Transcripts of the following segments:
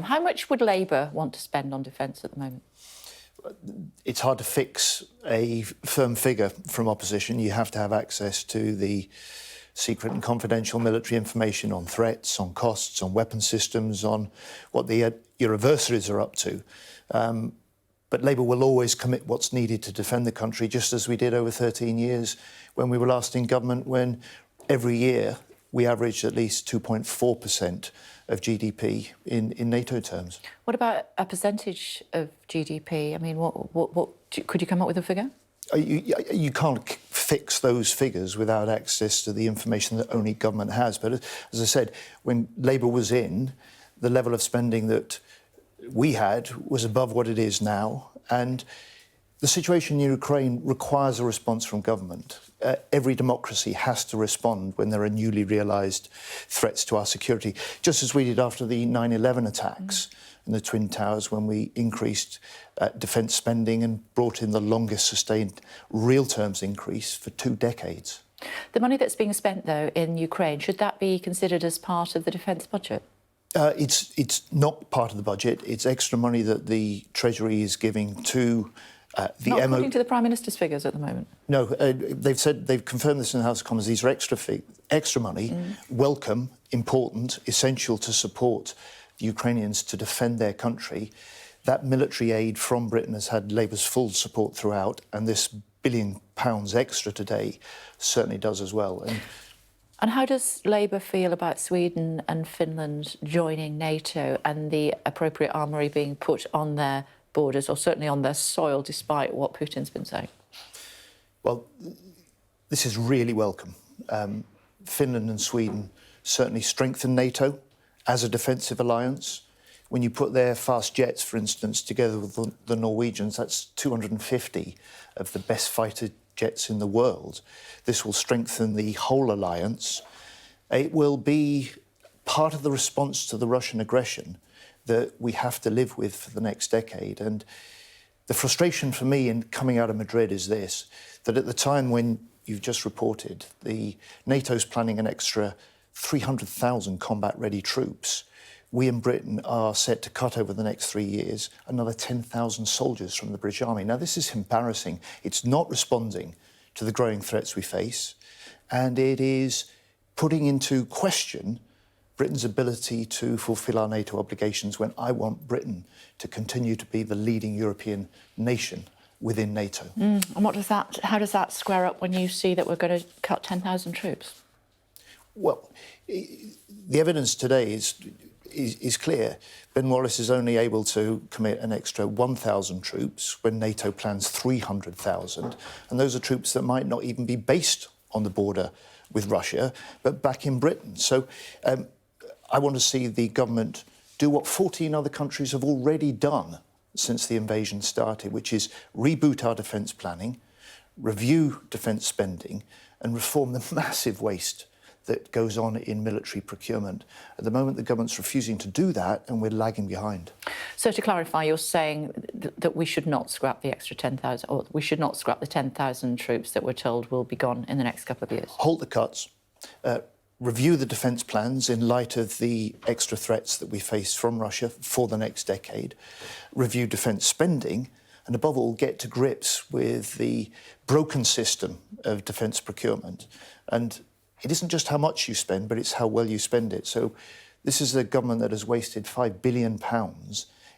How much would Labour want to spend on defence at the moment? It's hard to fix a firm figure from opposition. You have to have access to the secret and confidential military information on threats, on costs, on weapon systems, on what your adversaries are up to. But Labour will always commit what's needed to defend the country, just as we did over 13 years when we were last in government, when every year we averaged at least 2.4% of GDP in NATO terms. What about a percentage of GDP? I mean, could you come up with a figure? You can't fix those figures without access to the information that only government has. But as I said, when Labour was in, the level of spending that we had was above what it is now. And the situation in Ukraine requires a response from government. Every democracy has to respond when there are newly realised threats to our security, just as we did after the 9/11 attacks and the Twin Towers, when we increased defence spending and brought in the longest sustained real terms increase for 2 decades. The money that's being spent, though, in Ukraine, should that be considered as part of the defence budget? It's not part of the budget. It's extra money that the Treasury is giving to Not according to the Prime Minister's figures at the moment. No, they've confirmed this in the House of Commons. These are extra money, welcome, important, essential to support the Ukrainians to defend their country. That military aid from Britain has had Labour's full support throughout, and this £1 billion extra today certainly does as well. And how does Labour feel about Sweden and Finland joining NATO and the appropriate armoury being put on their borders, or certainly on their soil, despite what Putin's been saying? Well, this is really welcome. Finland and Sweden certainly strengthen NATO as a defensive alliance. When you put their fast jets, for instance, together with the Norwegians, that's 250 of the best fighter jets in the world. This will strengthen the whole alliance. It will be part of the response to the Russian aggression that we have to live with for the next decade. And the frustration for me in coming out of Madrid is this, that at the time when you've just reported, NATO's planning an extra 300,000 combat-ready troops, we in Britain are set to cut over the next 3 years another 10,000 soldiers from the British Army. Now, this is embarrassing. It's not responding to the growing threats we face, and it is putting into question Britain's ability to fulfil our NATO obligations when I want Britain to continue to be the leading European nation within NATO. And how does that square up when you see that we're going to cut 10,000 troops? Well, the evidence today is clear. Ben Wallace is only able to commit an extra 1,000 troops when NATO plans 300,000, and those are troops that might not even be based on the border with Russia, but back in Britain. So I want to see the government do what 14 other countries have already done since the invasion started, which is reboot our defence planning, review defence spending, and reform the massive waste that goes on in military procurement. At the moment, the government's refusing to do that, and we're lagging behind. So to clarify, you're saying that we should not scrap the extra 10,000, or we should not scrap the 10,000 troops that we're told will be gone in the next couple of years? Halt the cuts. Review the defence plans in light of the extra threats that we face from Russia for the next decade, review defence spending, and above all, get to grips with the broken system of defence procurement. And it isn't just how much you spend, but it's how well you spend it. So this is a government that has wasted £5 billion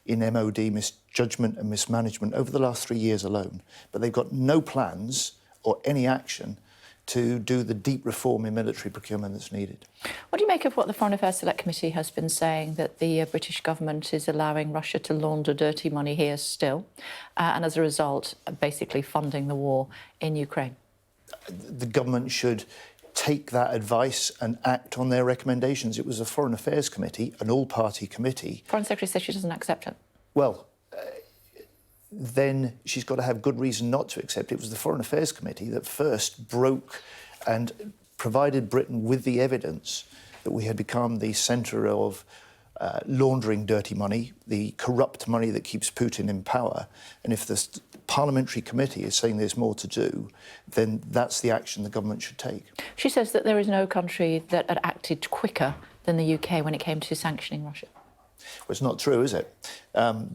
in MOD misjudgment and mismanagement over the last 3 years alone. But they've got no plans or any action to do the deep reform in military procurement that's needed. What do you make of what the Foreign Affairs Select Committee has been saying, that the British government is allowing Russia to launder dirty money here still, and as a result, basically funding the war in Ukraine? The government should take that advice and act on their recommendations. It was a Foreign Affairs Committee, an all-party committee. Foreign Secretary says she doesn't accept it. Well, then she's got to have good reason not to accept it. It was the Foreign Affairs Committee that first broke and provided Britain with the evidence that we had become the centre of laundering dirty money, the corrupt money that keeps Putin in power. And if the Parliamentary committee is saying there's more to do, then that's the action the government should take. She says that there is no country that had acted quicker than the UK when it came to sanctioning Russia. Well, it's not true, is it?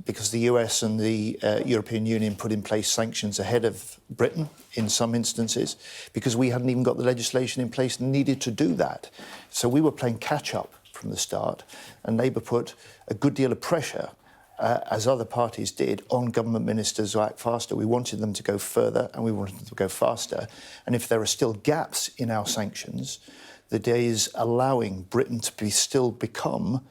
Because the US and the European Union put in place sanctions ahead of Britain in some instances, because we hadn't even got the legislation in place needed to do that. So we were playing catch-up from the start, and Labour put a good deal of pressure, as other parties did, on government ministers to act faster. We wanted them to go further and we wanted them to go faster. And if there are still gaps in our sanctions, the day is allowing Britain to still become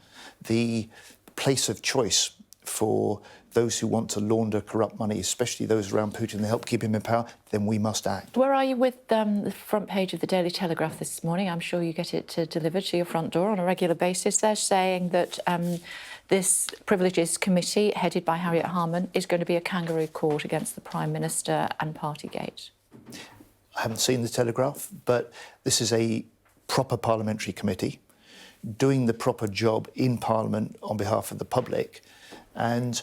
the place of choice for those who want to launder corrupt money, especially those around Putin that help keep him in power, then we must act. Where are you with the front page of the Daily Telegraph this morning? I'm sure you get it delivered to your front door on a regular basis. They're saying that this Privileges Committee, headed by Harriet Harman, is going to be a kangaroo court against the Prime Minister and Partygate. I haven't seen the Telegraph, but this is a proper parliamentary committee doing the proper job in Parliament on behalf of the public. And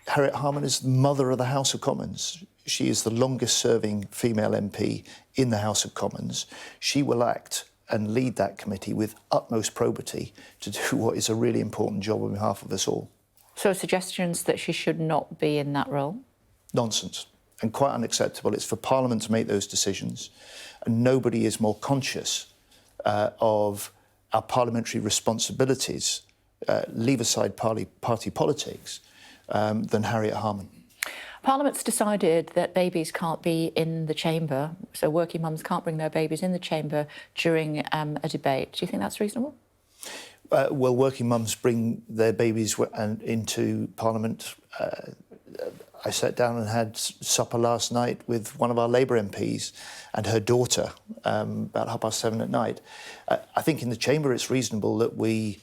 Harriet Harman is the mother of the House of Commons. She is the longest serving female MP in the House of Commons. She will act and lead that committee with utmost probity to do what is a really important job on behalf of us all. So suggestions that she should not be in that role? Nonsense, and quite unacceptable. It's for Parliament to make those decisions, and nobody is more conscious of our parliamentary responsibilities, leave aside party politics, than Harriet Harman. Parliament's decided that babies can't be in the chamber, so working mums can't bring their babies in the chamber during a debate. Do you think that's reasonable? Well, working mums bring their babies into Parliament. I sat down and had supper last night with one of our Labour MPs and her daughter about 7:30 at night. I think in the chamber it's reasonable that we,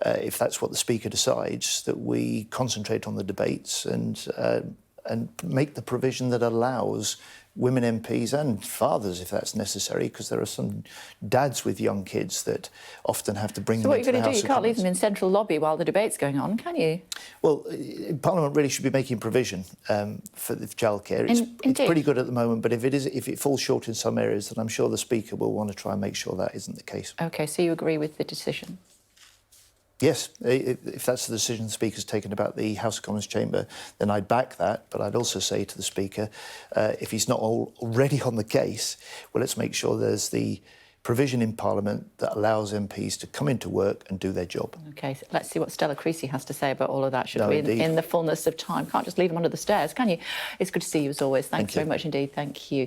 if that's what the Speaker decides, that we concentrate on the debates and make the provision that allows women MPs and fathers, if that's necessary, because there are some dads with young kids that often have to bring them into the House of Commons. So what are you going to do? You can't leave them in central lobby while the debate's going on, can you? Well, Parliament really should be making provision for the childcare. It's pretty good at the moment, but if it falls short in some areas, then I'm sure the Speaker will want to try and make sure that isn't the case. OK, so you agree with the decision? Yes, if that's the decision the Speaker's taken about the House of Commons chamber, then I'd back that. But I'd also say to the Speaker, if he's not already on the case, well, let's make sure there's the provision in Parliament that allows MPs to come into work and do their job. OK, so let's see what Stella Creasy has to say about all of that, should we, in the fullness of time. Can't just leave them under the stairs, can you? It's good to see you as always. Thanks very much indeed. Thank you.